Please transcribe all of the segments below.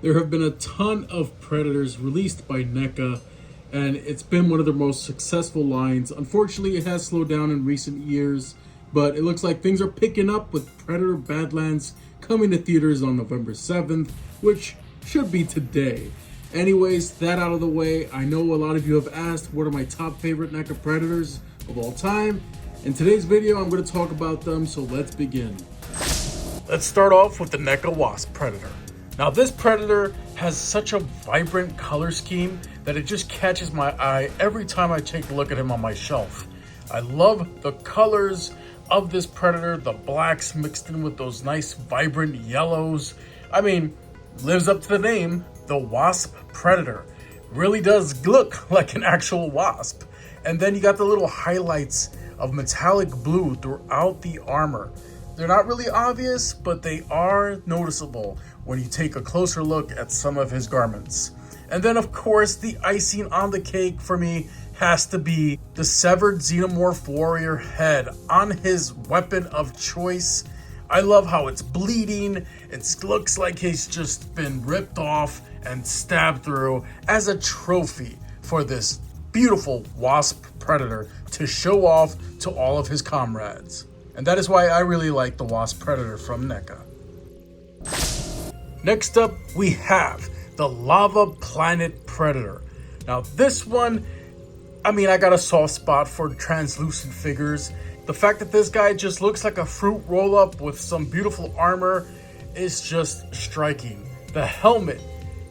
There have been a ton of Predators released by NECA, and it's been one of their most successful lines. Unfortunately, it has slowed down in recent years, but it looks like things are picking up with Predator Badlands coming to theaters on November 7th, which should be today. Anyways, that out of the way, I know a lot of you have asked what are my top favorite NECA Predators of all time. In today's video, I'm going to talk about them, so let's begin. Let's start off with the NECA Wasp Predator. Now this Predator has such a vibrant color scheme that it just catches my eye every time I take a look at him on my shelf. I love the colors of this Predator, the blacks mixed in with those nice vibrant yellows. I mean, lives up to the name, the Wasp Predator. Really does look like an actual wasp. And then you got the little highlights of metallic blue throughout the armor. They're not really obvious, but they are noticeable when you take a closer look at some of his garments. And then of course, the icing on the cake for me has to be the severed xenomorph warrior head on his weapon of choice. I love how it's bleeding. It looks like he's just been ripped off and stabbed through as a trophy for this beautiful Wasp Predator to show off to all of his comrades. And that is why I really like the Wasp Predator from NECA. Next up, we have the Lava Planet Predator. Now this one, I got a soft spot for translucent figures. The fact that this guy just looks like a fruit roll-up with some beautiful armor is just striking. The helmet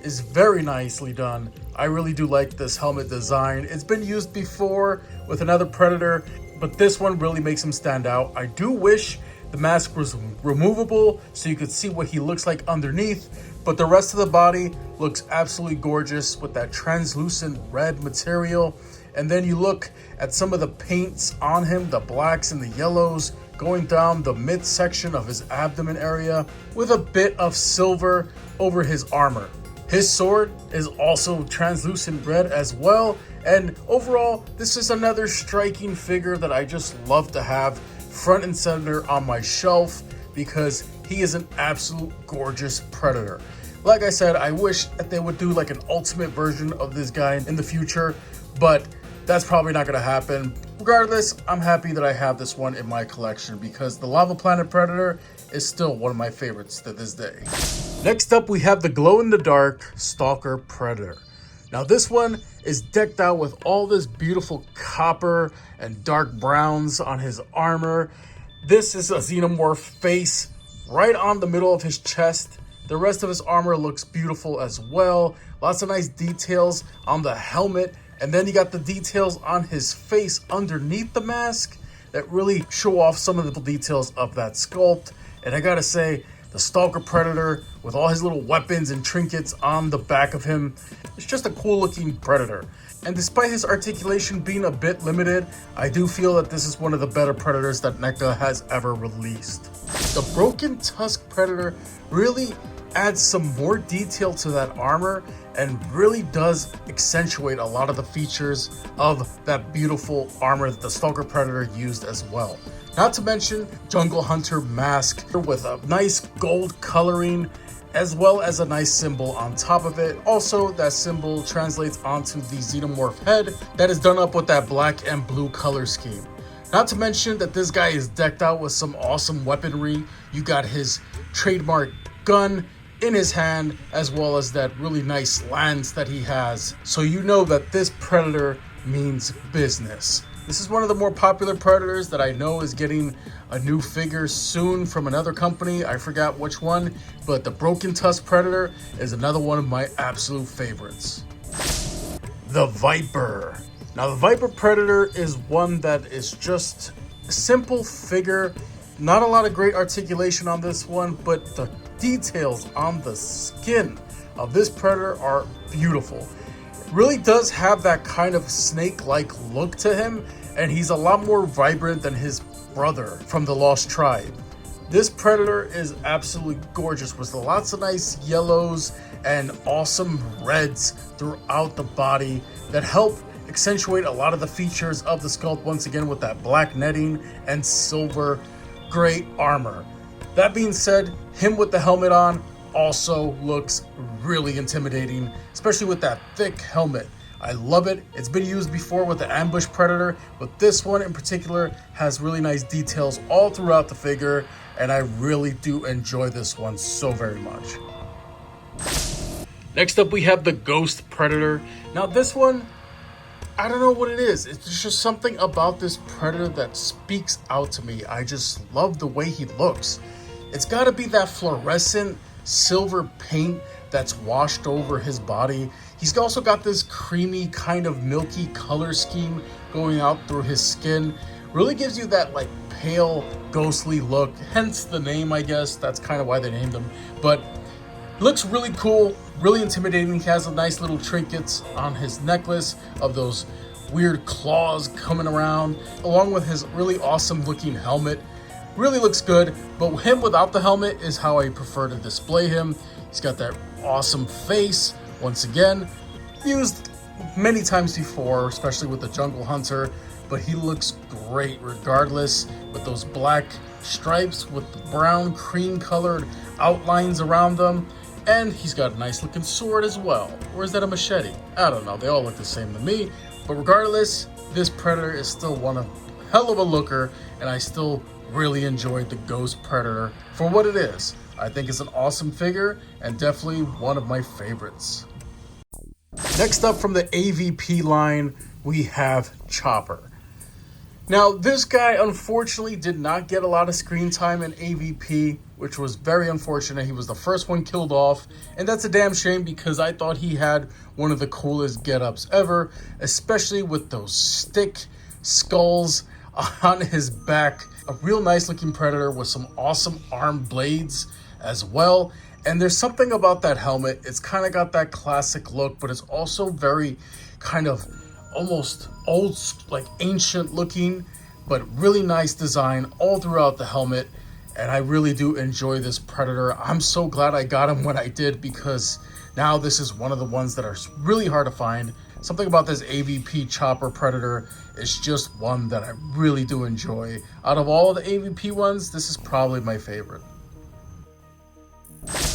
is very nicely done. I really do like this helmet design. It's been used before with another Predator, but this one really makes him stand out. I do wish the mask was removable so you could see what he looks like underneath, but the rest of the body looks absolutely gorgeous with that translucent red material. And then you look at some of the paints on him, the blacks and the yellows, going down the midsection of his abdomen area with a bit of silver over his armor. His sword is also translucent red as well. And overall, this is another striking figure that I just love to have front and center on my shelf because he is an absolute gorgeous Predator. Like I said, I wish that they would do like an ultimate version of this guy in the future, but that's probably not going to happen. Regardless, I'm happy that I have this one in my collection because the Lava Planet Predator is still one of my favorites to this day. Next up, we have the glow-in-the-dark Stalker Predator. Now this one is decked out with all this beautiful copper and dark browns on his armor. This is a xenomorph face right on the middle of his chest. The rest of his armor looks beautiful as well. Lots of nice details on the helmet. And then you got the details on his face underneath the mask that really show off some of the details of that sculpt. And I gotta say, the Stalker Predator with all his little weapons and trinkets on the back of him, it's just a cool looking Predator. And despite his articulation being a bit limited, I do feel that this is one of the better Predators that NECA has ever released. The broken Tusk Predator really adds some more detail to that armor and really does accentuate a lot of the features of that beautiful armor that the Stalker Predator used as well. Not to mention Jungle Hunter mask with a nice gold coloring as well as a nice symbol on top of it. Also, that symbol translates onto the xenomorph head that is done up with that black and blue color scheme. Not to mention that this guy is decked out with some awesome weaponry. You got his trademark gun in his hand, as well as that really nice lance that he has. So you know that this Predator means business. This is one of the more popular Predators that I know is getting a new figure soon from another company. I forgot which one, but the Broken Tusk Predator is another one of my absolute favorites. The Viper. Now the Viper Predator is one that is just a simple figure. Not a lot of great articulation on this one, but the details on the skin of this Predator are beautiful. Really does have that kind of snake-like look to him, and he's a lot more vibrant than his brother from the Lost Tribe. This Predator is absolutely gorgeous with lots of nice yellows and awesome reds throughout the body that help accentuate a lot of the features of the sculpt once again with that black netting and silver gray armor. That being said, him with the helmet on also looks really intimidating, especially with that thick helmet. I love it. It's been used before with the Ambush Predator, but this one in particular has really nice details all throughout the figure, and I really do enjoy this one so very much. Next up, we have the Ghost Predator. Now this one, I don't know what it is. It's just something about this Predator that speaks out to me. I just love the way he looks. It's got to be that fluorescent silver paint that's washed over his body. He's also got this creamy kind of milky color scheme going out through his skin. Really gives you that like pale ghostly look, hence the name, I guess. That's kind of why they named him. But looks really cool, really intimidating. He has a nice little trinkets on his necklace of those weird claws coming around, along with his really awesome looking helmet. Really looks good, but him without the helmet is how I prefer to display him. He's got that awesome face, once again, used many times before, especially with the Jungle Hunter, but he looks great regardless, with those black stripes with brown cream colored outlines around them. And he's got a nice looking sword as well. Or is that a machete? I don't know, they all look the same to me. But regardless, this Predator is still one of hell of a looker, and I still really enjoyed the Ghost Predator for what it is. I think it's an awesome figure and definitely one of my favorites. Next up from the AVP line, we have Chopper. Now, this guy unfortunately did not get a lot of screen time in AVP, which was very unfortunate. He was the first one killed off, and that's a damn shame because I thought he had one of the coolest get-ups ever, especially with those stick skulls on his back. A real nice looking Predator with some awesome arm blades as well. And there's something about that helmet. It's kind of got that classic look, but it's also very kind of almost old, like ancient looking, but really nice design all throughout the helmet. And I really do enjoy this Predator. I'm so glad I got him when I did, because now this is one of the ones that are really hard to find. Something about this AVP Chopper Predator is just one that I really do enjoy. Out of all of the AVP ones, this is probably my favorite.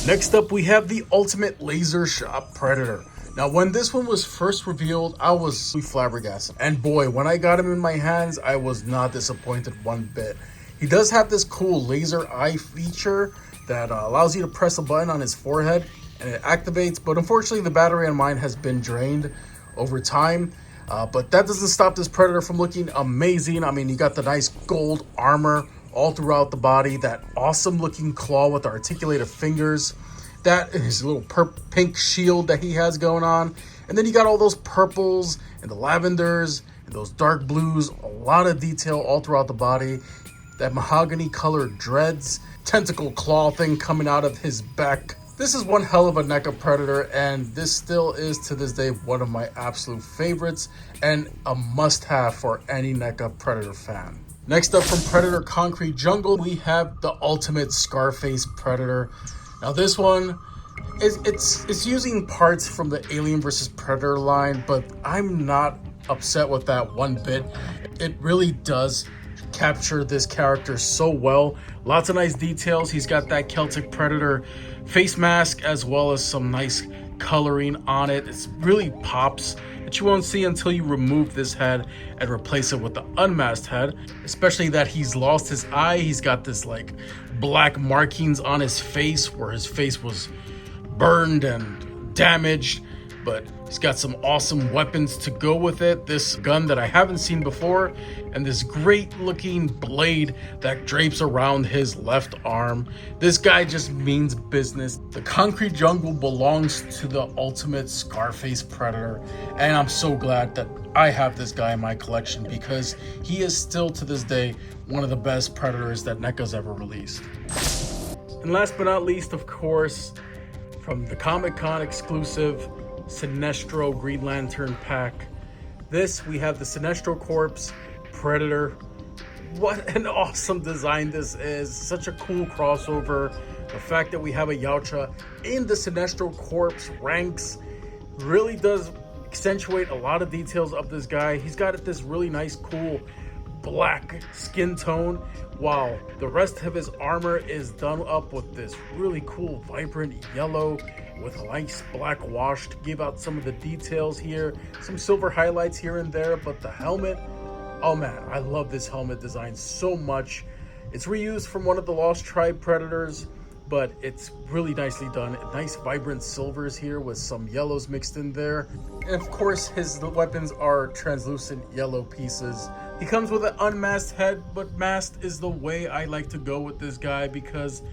Next up, we have the Ultimate Laser Shot Predator. Now, when this one was first revealed, I was flabbergasted. And boy, when I got him in my hands, I was not disappointed one bit. He does have this cool laser eye feature that allows you to press a button on his forehead and it activates. But unfortunately, the battery on mine has been drained over time. But that doesn't stop this Predator from looking amazing. I mean, you got the nice gold armor all throughout the body, that awesome looking claw with the articulated fingers, that his little pink shield that he has going on, and then you got all those purples and the lavenders and those dark blues, a lot of detail all throughout the body, that mahogany colored dreads, tentacle claw thing coming out of his back. This is one hell of a NECA Predator, and this still is to this day one of my absolute favorites and a must-have for any NECA Predator fan. Next up from Predator Concrete Jungle, we have the Ultimate Scarface Predator. Now this one, it's using parts from the Alien vs. Predator line, but I'm not upset with that one bit. It really does capture this character so well. Lots of nice details. He's got that Celtic Predator face mask as well as some nice coloring on it. It really pops, that you won't see until you remove this head and replace it with the unmasked head. Especially that he's lost his eye. He's got this like black markings on his face where his face was burned and damaged, but he's got some awesome weapons to go with it. This gun that I haven't seen before, and this great looking blade that drapes around his left arm. This guy just means business. The Concrete Jungle belongs to the Ultimate Scarface Predator, and I'm so glad that I have this guy in my collection because he is still to this day one of the best Predators that NECA's ever released. And last but not least, of course, from the Comic-Con exclusive Sinestro Green Lantern pack. This, we have the Sinestro Corpse Predator. What an awesome design this is. Such a cool crossover. The fact that we have a Yautja in the Sinestro Corpse ranks really does accentuate a lot of details of this guy. He's got this really nice, cool black skin tone, while the rest of his armor is done up with this really cool vibrant yellow with a nice black wash to give out some of the details here, some silver highlights here and there. But the helmet, oh man, I love this helmet design so much. It's reused from one of the Lost Tribe Predators, but it's really nicely done. Nice vibrant silvers here with some yellows mixed in there. And of course, his weapons are translucent yellow pieces. He comes with an unmasked head, but masked is the way I like to go with this guy because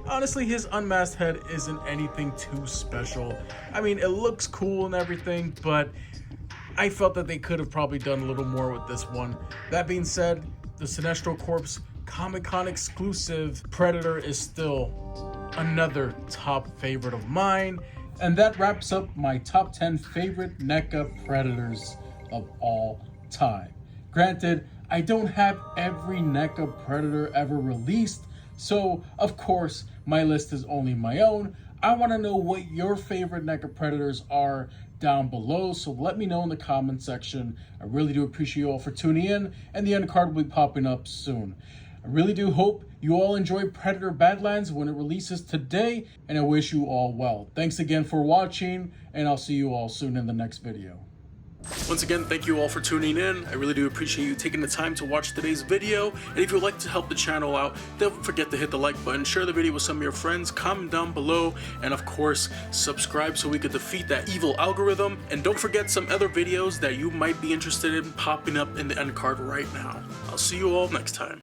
honestly, his unmasked head isn't anything too special. I mean, it looks cool and everything, but I felt that they could have probably done a little more with this one. That being said, the Sinestro Corps Comic-Con exclusive Predator is still another top favorite of mine. And that wraps up my top 10 favorite NECA Predators of all time. Granted, I don't have every NECA Predator ever released, so of course my list is only my own. I want to know what your favorite NECA Predators are down below, so let me know in the comment section. I really do appreciate you all for tuning in, and the end card will be popping up soon. I really do hope you all enjoy Predator Badlands when it releases today, and I wish you all well. Thanks again for watching, and I'll see you all soon in the next video. Once again, thank you all for tuning in. I really do appreciate you taking the time to watch today's video. And if you'd like to help the channel out, don't forget to hit the like button, share the video with some of your friends, comment down below, and of course, subscribe so we could defeat that evil algorithm. And don't forget some other videos that you might be interested in popping up in the end card right now. I'll see you all next time.